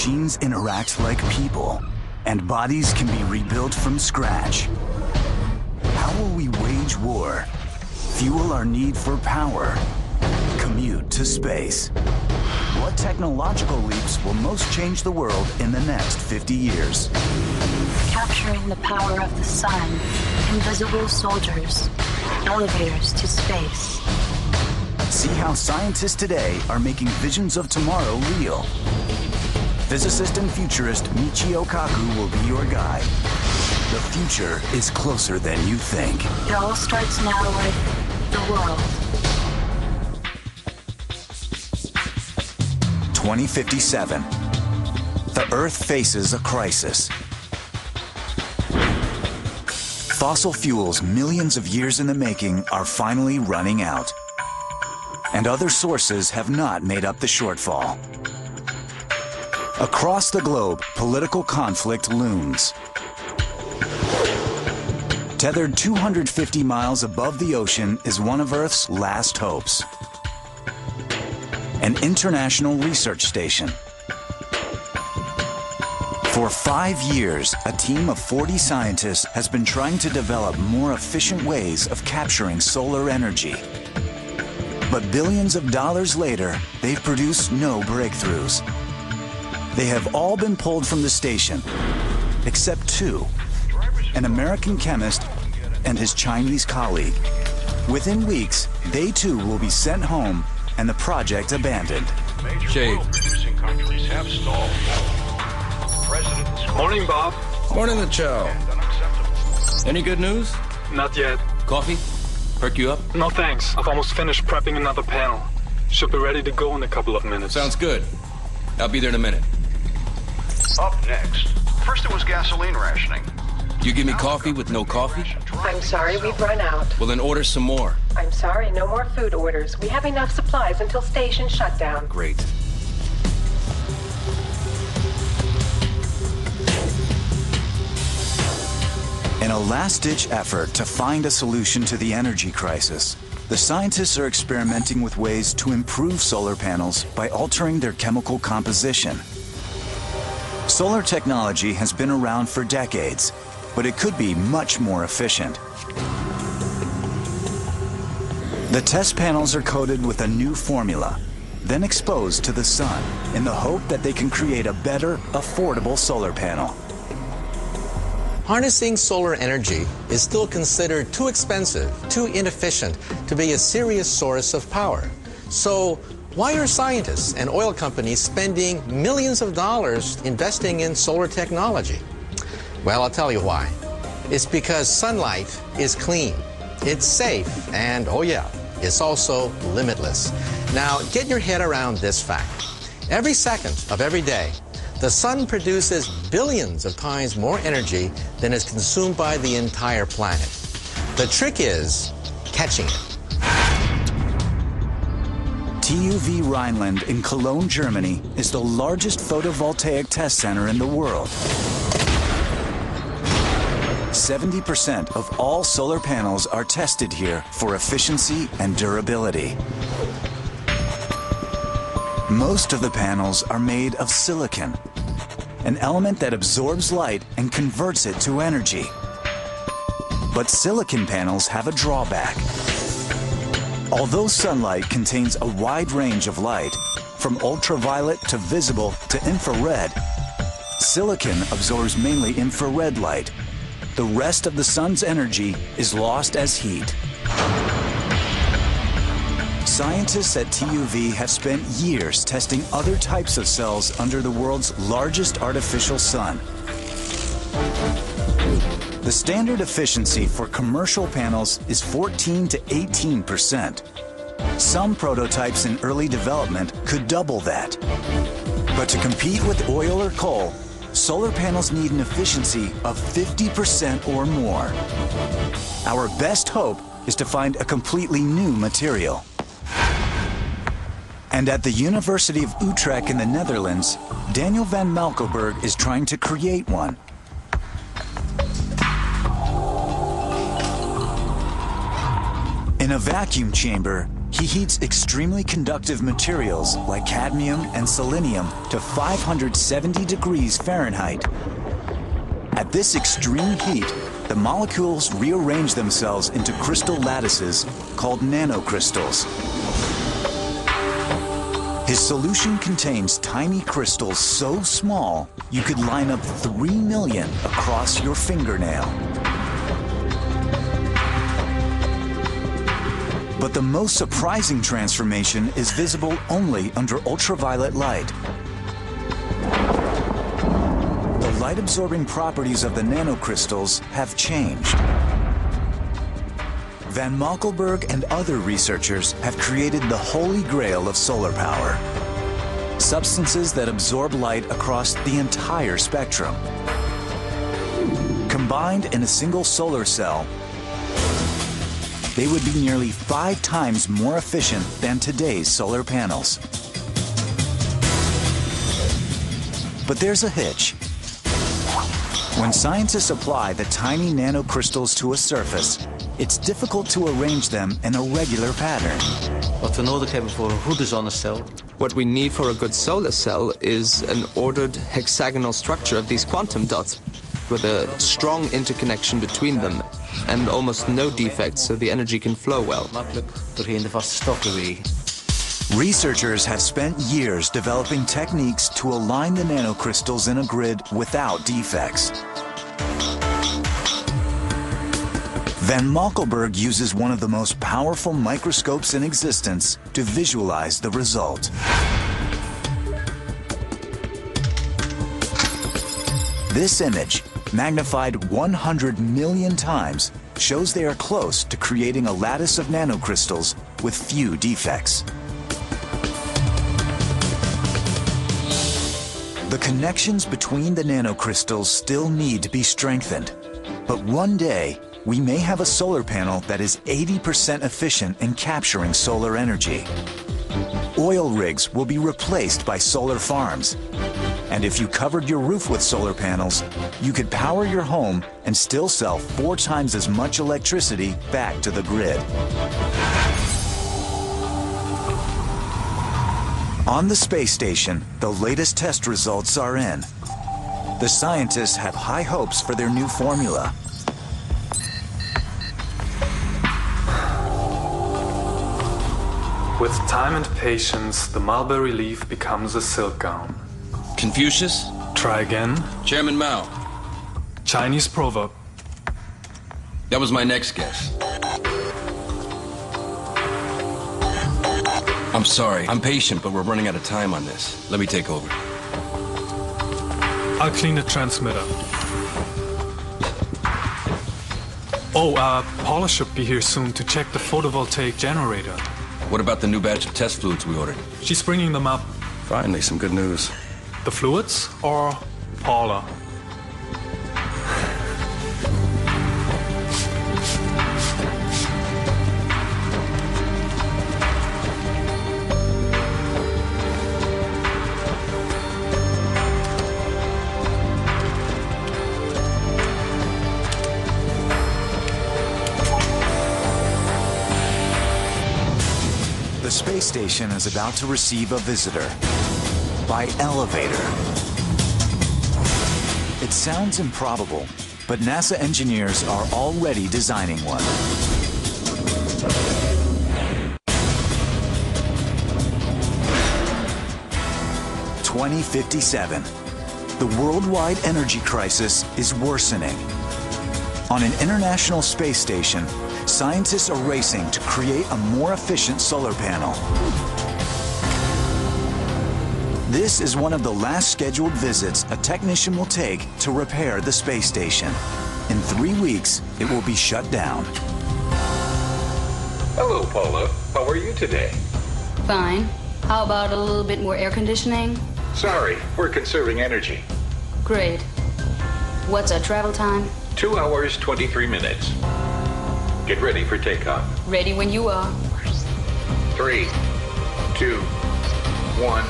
machines interact like people, and bodies can be rebuilt from scratch. How will we wage war, fuel our need for power, commute to space? What technological leaps will most change the world in the next 50 years? Capturing the power of the sun, invisible soldiers, elevators to space. See how scientists today are making visions of tomorrow real. Physicist and futurist Michio Kaku will be your guide. The future is closer than you think. It all starts now with the world. 2057. The Earth faces a crisis. Fossil fuels millions of years in the making are finally running out. And other sources have not made up the shortfall. Across the globe, political conflict looms. Tethered 250 miles above the ocean is one of Earth's last hopes. An international research station. For 5 years, a team of 40 scientists has been trying to develop more efficient ways of capturing solar energy. But billions of dollars later, they've produced no breakthroughs. They have all been pulled from the station, except two, an American chemist and his Chinese colleague. Within weeks, they too will be sent home and the project abandoned. Shade. Morning, Bob. Morning, the Chow. Any good news? Not yet. Coffee? Perk you up? No thanks. I've almost finished prepping another panel. Should be ready to go in a couple of minutes. Sounds good. I'll be there in a minute. Up next. First it was gasoline rationing. You give me coffee with no coffee? I'm sorry, we've run out. Well, then order some more. I'm sorry, no more food orders. We have enough supplies until station shutdown. Great. In a last-ditch effort to find a solution to the energy crisis, the scientists are experimenting with ways to improve solar panels by altering their chemical composition. Solar technology has been around for decades, but it could be much more efficient. The test panels are coated with a new formula, then exposed to the sun in the hope that they can create a better, affordable solar panel. Harnessing solar energy is still considered too expensive, too inefficient to be a serious source of power. So why are scientists and oil companies spending millions of dollars investing in solar technology? Well, I'll tell you why. It's because sunlight is clean, it's safe, and oh yeah, it's also limitless. Now, get your head around this fact. Every second of every day, the sun produces billions of times more energy than is consumed by the entire planet. The trick is catching it. TUV Rhineland in Cologne, Germany is the largest photovoltaic test center in the world. 70% of all solar panels are tested here for efficiency and durability. Most of the panels are made of silicon, an element that absorbs light and converts it to energy. But silicon panels have a drawback. Although sunlight contains a wide range of light, from ultraviolet to visible to infrared, silicon absorbs mainly infrared light. The rest of the sun's energy is lost as heat. Scientists at TUV have spent years testing other types of cells under the world's largest artificial sun. The standard efficiency for commercial panels is 14 to 18%. Some prototypes in early development could double that. But to compete with oil or coal, solar panels need an efficiency of 50% or more. Our best hope is to find a completely new material. And at the University of Utrecht in the Netherlands, Daniel van Malkelberg is trying to create one. In a vacuum chamber, He heats extremely conductive materials like cadmium and selenium to 570 degrees Fahrenheit. At this extreme heat, the molecules rearrange themselves into crystal lattices called nanocrystals. His solution contains tiny crystals so small you could line up 3 million across your fingernail. But the most surprising transformation is visible only under ultraviolet light. The light-absorbing properties of the nanocrystals have changed. Van Malkelberg and other researchers have created the holy grail of solar power. Substances that absorb light across the entire spectrum. Combined in a single solar cell, they would be nearly 5 times more efficient than today's solar panels. But there's a hitch. When scientists apply the tiny nanocrystals to a surface, it's difficult to arrange them in a regular pattern. Wat we nodig hebben voor een goede zonnecel. What we need for a good solar cell is an ordered hexagonal structure of these quantum dots, with a strong interconnection between them, and almost no defects so the energy can flow well. Makkelijk doorheen de vaste stof bewegen. Researchers have spent years developing techniques to align the nanocrystals in a grid without defects. Van Malkelberg uses one of the most powerful microscopes in existence to visualize the result. This image, magnified 100 million times, shows they are close to creating a lattice of nanocrystals with few defects. The connections between the nanocrystals still need to be strengthened, but one day, we may have a solar panel that is 80% efficient in capturing solar energy. Oil rigs will be replaced by solar farms. And if you covered your roof with solar panels, you could power your home and still sell 4 times as much electricity back to the grid. On the space station, the latest test results are in. The scientists have high hopes for their new formula. With time and patience, the mulberry leaf becomes a silk gown. Confucius? Try again. Chairman Mao. Chinese proverb. That was my next guess. I'm sorry. I'm patient, but we're running out of time on this. Let me take over. I'll clean the transmitter. Oh, Paula should be here soon to check the photovoltaic generator. What about the new batch of test fluids we ordered? She's bringing them up. Finally, some good news. The fluids or Paula? The space station is about to receive a visitor by elevator. It sounds improbable, but NASA engineers are already designing one. "2057. The worldwide energy crisis is worsening. On an international space station, scientists are racing to create a more efficient solar panel. This is one of the last scheduled visits a technician will take to repair the space station. In 3 weeks, it will be shut down. Hello, Paula. How are you today? Fine. How about a little bit more air conditioning? Sorry, we're conserving energy. Great. What's our travel time? 2 hours, 23 minutes. Get ready for takeoff. Ready when you are. 3, 2, 1.